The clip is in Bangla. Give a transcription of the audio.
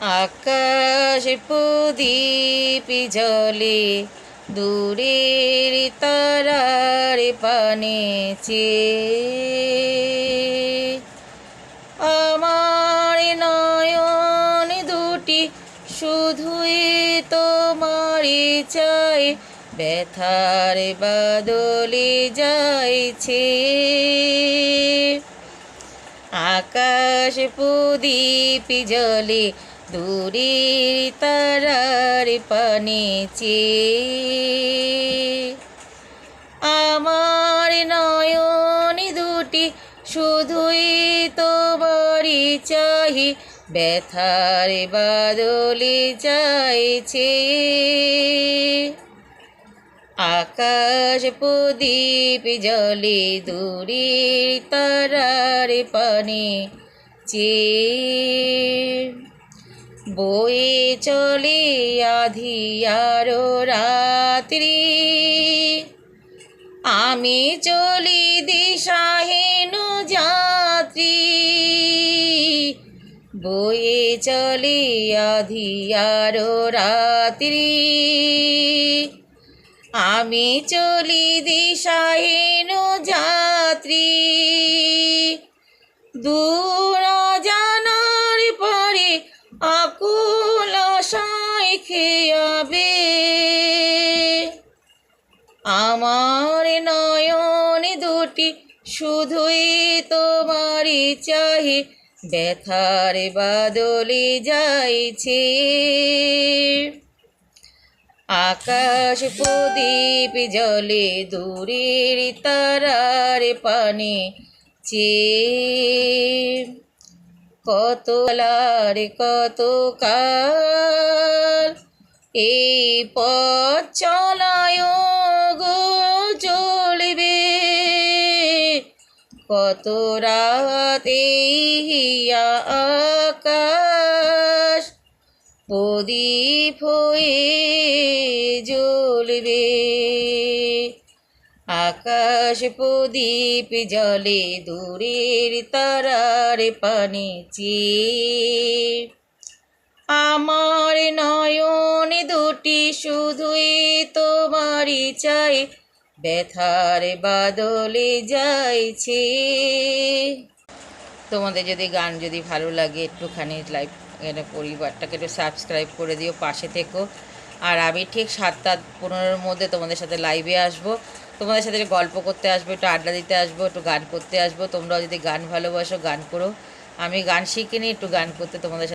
আকাশ প্রদীপ জ্বলে দূরের তারার পানে চেয়ে আমার নয়ন দুটি শুধুই তোমারই চাই ব্যথার বাদলে যাইছে আকাশ প্রদীপ জ্বলে দূরের তারার পানে চেয়ে আমার নয়ন দুটি শুধুই তোমারই চাহি ব্যথার বাদলে যাইছে আকাশ প্রদীপ জ্বলে দূরের তারার পানে চেয়ে বয়ে চলে আঁধিয়ার রাত্রি আমি চলি দিশাহীন যাত্রী বয়ে চলে আঁধিয়ার রাত্রি আমি চলি দিশাহীন যাত্রী দূর জানার পরে আকুল আশায় খেয়াবে আমার নয়ন দুটি শুধুই তোমারই চাহি ব্যথার বাদলে যাইছে আকাশ প্রদীপ জ্বলে দূরের তারার পানে চেয়ে কত কত কাল এই পথ চলায় গো চলবে কত রাতে হিয়া আকাশ প্রদীপ হয়ে জ্বলবে আকাশ প্রদীপ জ্বলে দূরের তারার পানে চেয়ে আমার নয়ন দুটি শুধুই তোমারই চাই ব্যথার বাদলে যাইছে তোমাদের যদি গান যদি ভালো লাগে একটুখানি লাইভ পরিবারটাকে একটু সাবস্ক্রাইব করে দিও পাশে থেকো আর আমি ঠিক 7:15-র মধ্যে তোমাদের সাথে লাইভে আসবো তোমাদের সাথে গল্প করতে আসবো একটু আড্ডা দিতে আসবো একটু গান করতে আসবো তোমরাও যদি গান ভালোবাসো গান করো আমি গান শিখিনি একটু গান করতে তোমাদের